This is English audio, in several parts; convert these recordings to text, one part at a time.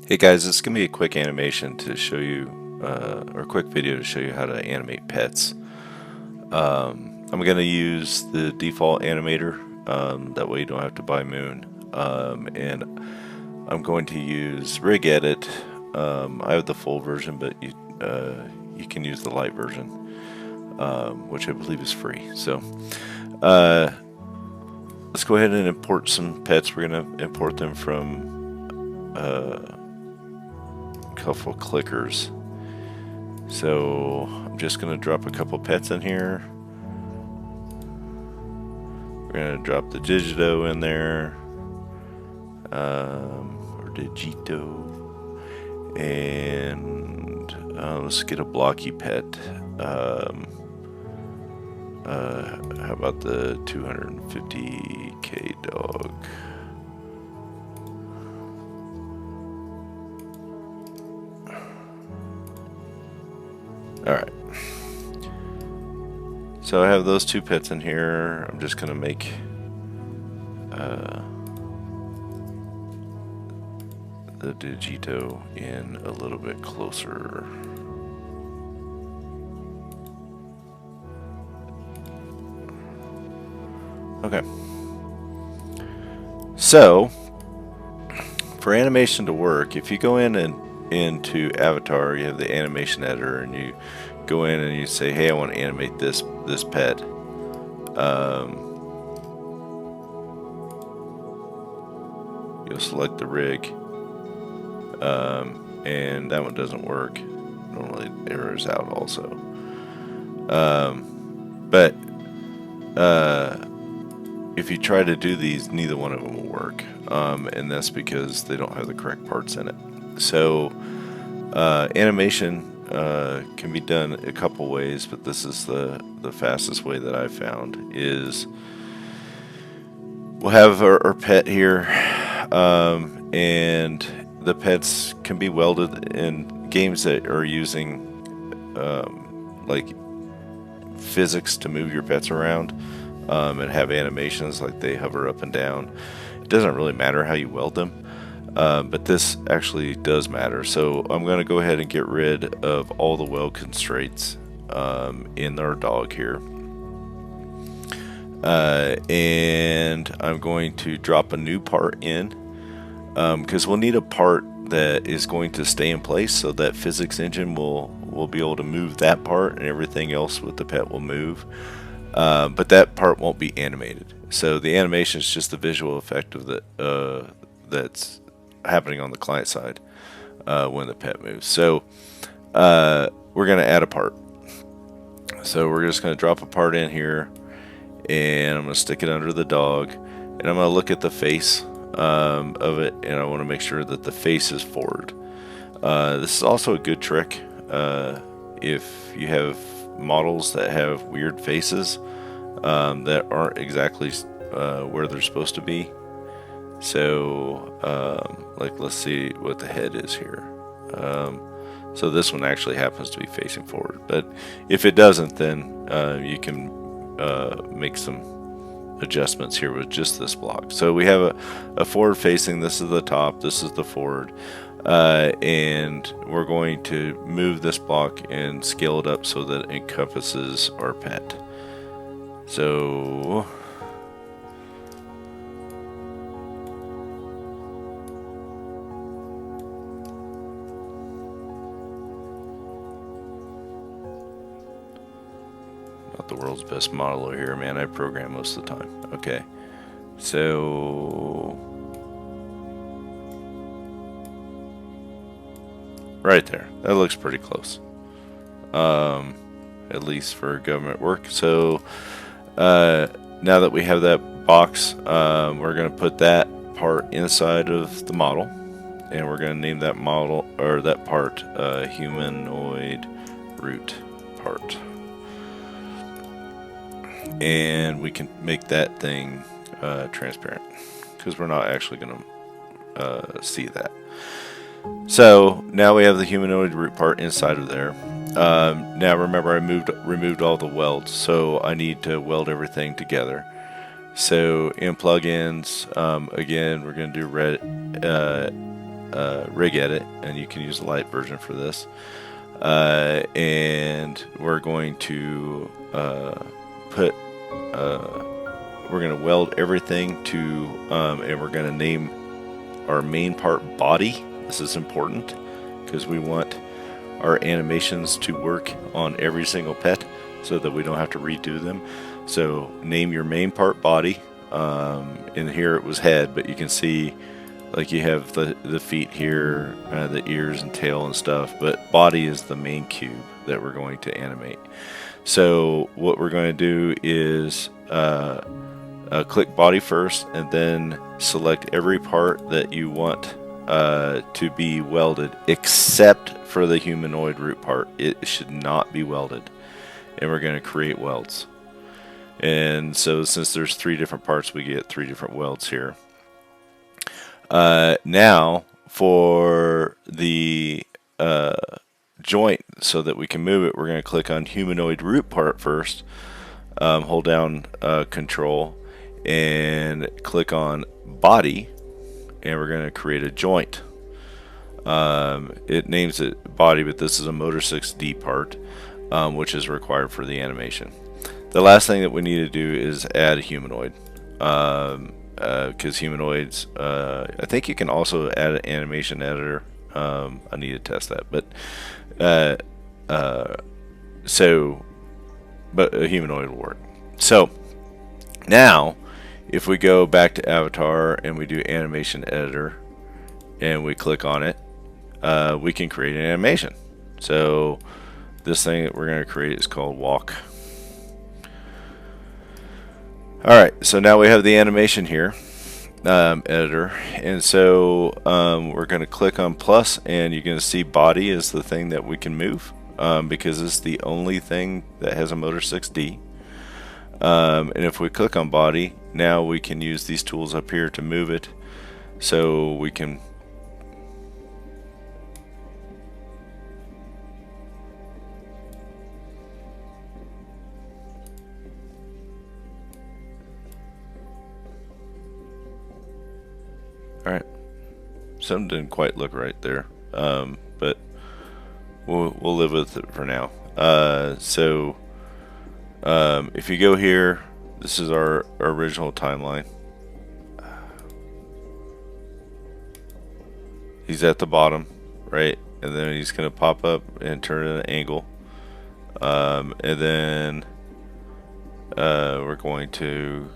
Hey guys, this is going to be a quick animation to show you, or a quick video to show you how to animate pets. I'm going to use the default animator, that way you don't have to buy Moon. And I'm going to use Rig Edit. I have the full version, but you can use the light version, which I believe is free. So let's go ahead and import some pets. We're going to import them from couple clickers. So I'm just going to drop a couple pets in here. We're going to drop the Digito in there, or Digito, and let's get a blocky pet. How about the 250k dog? Alright, so I have those two pets in here. I'm just going to make the Digito in a little bit closer. Okay, so for animation to work, if you go in and into Avatar, you have the animation editor, and you go in and you say, hey, I want to animate this pet. You'll select the rig, and that one doesn't work. Normally it errors out also. But if you try to do these, neither one of them will work, and that's because they don't have the correct parts in it. So animation can be done a couple ways, but this is the fastest way that I've found. Is we'll have our pet here, and the pets can be welded in games that are using like physics to move your pets around, and have animations like they hover up and down. It doesn't really matter how you weld them. But this actually does matter. So I'm going to go ahead and get rid of all the weld constraints in our dog here. And I'm going to drop a new part in, because we'll need a part that is going to stay in place, so that physics engine will be able to move that part, and everything else with the pet will move. But that part won't be animated. So the animation is just the visual effect of the that's happening on the client side when the pet moves. So we're going to add a part. So we're just going to drop a part in here, and I'm going to stick it under the dog, and I'm going to look at the face of it, and I want to make sure that the face is forward. This is also a good trick if you have models that have weird faces that aren't exactly where they're supposed to be. So like, let's see what the head is here. So this one actually happens to be facing forward, but if it doesn't, then you can make some adjustments here with just this block. So we have a forward facing, this is the top, this is the forward, and we're going to move this block and scale it up so that it encompasses our pet. So not the world's best modeler here, man. I program most of the time. Okay, so right there, that looks pretty close, at least for government work. So now that we have that box, we're going to put that part inside of the model, and we're going to name that model, or that part, humanoid root part. And we can make that thing transparent, because we're not actually going to see that. So now we have the humanoid root part inside of there. Now remember, I removed all the welds, so I need to weld everything together. So in plugins, again, we're going to do rig edit, and you can use the light version for this. And we're going to put we're going to weld everything to and we're going to name our main part body. This is important because we want our animations to work on every single pet so that we don't have to redo them. So name your main part body. In here it was head, but you can see like you have the feet here, the ears and tail and stuff, but body is the main cube that we're going to animate. So what we're going to do is click body first, and then select every part that you want to be welded, except for the humanoid root part. It should not be welded, and we're going to create welds. And so since there's 3 different parts, we get 3 different welds here. Now for the joint, so that we can move it, we're going to click on humanoid root part first, hold down control and click on body, and we're going to create a joint. It names it body, but this is a motor 6D part, which is required for the animation. The last thing that we need to do is add a humanoid, because humanoids, I think you can also add an animation editor. I need to test that, but but a humanoid will work. So now if we go back to avatar and we do animation editor and we click on it, we can create an animation. So this thing that we're going to create is called walk. Alright, so now we have the animation here, editor, and so we're going to click on plus, and you're going to see body is the thing that we can move, because it's the only thing that has a motor 6D. And if we click on body, now we can use these tools up here to move it, so we can Alright, something didn't quite look right there, but we'll live with it for now. If you go here, this is our original timeline. He's at the bottom, right? And then he's going to pop up and turn at an angle. And then we're going to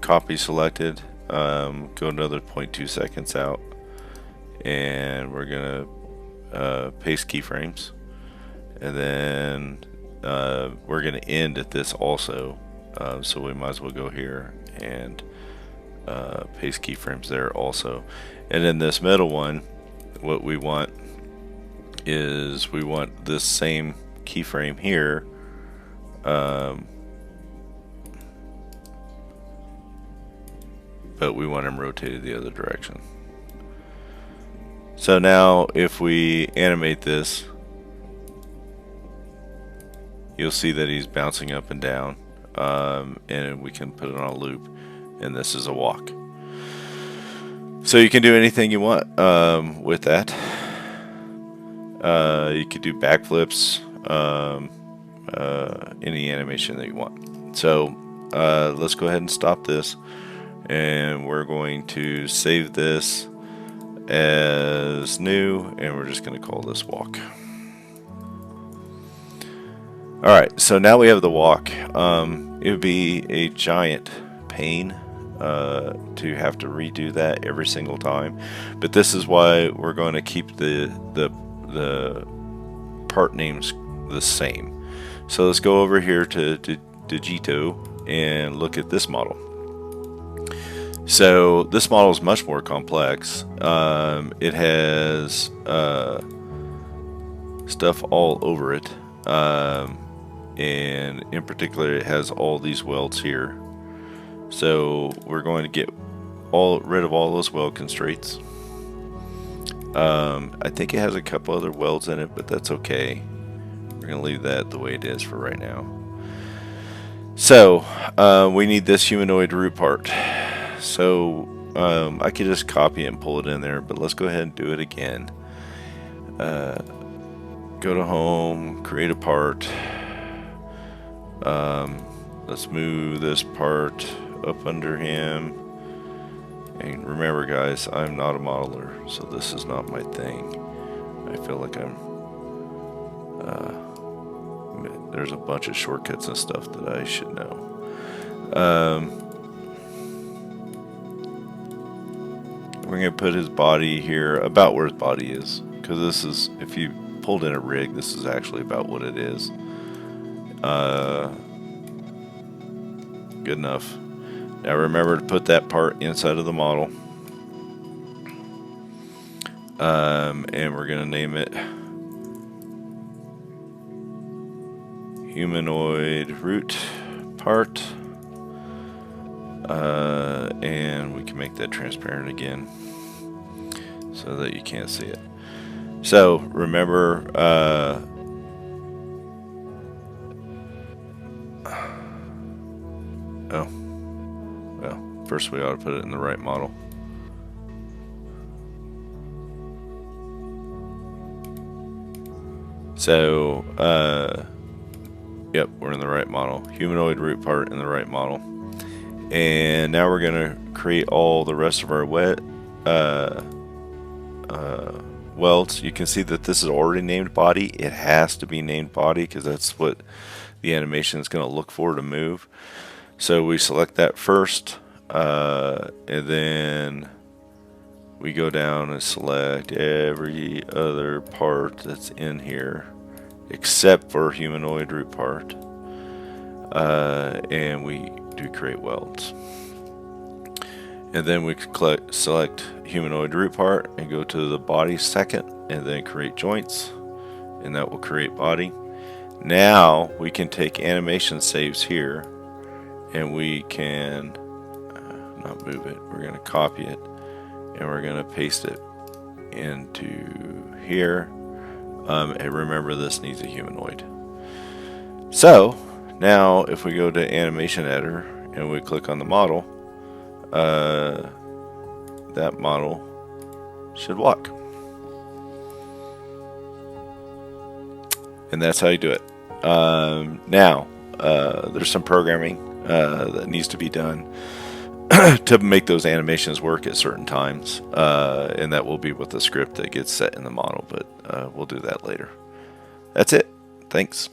copy selected. Go another 0.2 seconds out, and we're gonna paste keyframes, and then we're gonna end at this also, so we might as well go here and paste keyframes there also. And in this middle one, what we want is we want this same keyframe here, but we want him rotated the other direction. So now if we animate this, you'll see that he's bouncing up and down, and we can put it on a loop, and this is a walk. So you can do anything you want with that. You could do backflips, any animation that you want. So let's go ahead and stop this. And we're going to save this as new, and we're just going to call this walk. Alright, so now we have the walk. It would be a giant pain to have to redo that every single time, but this is why we're going to keep the part names the same. So let's go over here to Digito and look at this model. So this model is much more complex. It has stuff all over it, and in particular it has all these welds here. So we're going to get rid of all those weld constraints. I think it has a couple other welds in it, but that's okay. We're going to leave that the way it is for right now. So we need this humanoid root part. So I could just copy it and pull it in there, but let's go ahead and do it again. Go to home, create a part. Let's move this part up under him. And remember guys, I'm not a modeler, so this is not my thing. I feel like there's a bunch of shortcuts and stuff that I should know. We're going to put his body here about where his body is, because this is, if you pulled in a rig, this is actually about what it is. Good enough. Now remember to put that part inside of the model. And we're going to name it humanoid root part. And we can make that transparent again so that you can't see it. So remember, oh, well, first we ought to put it in the right model. So, yep, we're in the right model. Humanoid root part in the right model. And now we're going to create all the rest of our welds. You can see that this is already named body. It has to be named body because that's what the animation is going to look for to move. So we select that first, and then we go down and select every other part that's in here except for humanoid root part, and we do create welds. And then we select humanoid root part and go to the body second, and then create joints, and that will create body. Now we can take animation saves here, and we can not move it, we're going to copy it, and we're going to paste it into here. And remember, this needs a humanoid. So now if we go to animation editor and we click on the model, that model should walk. And that's how you do it. Now there's some programming that needs to be done to make those animations work at certain times, and that will be with the script that gets set in the model, but we'll do that later. That's it. Thanks.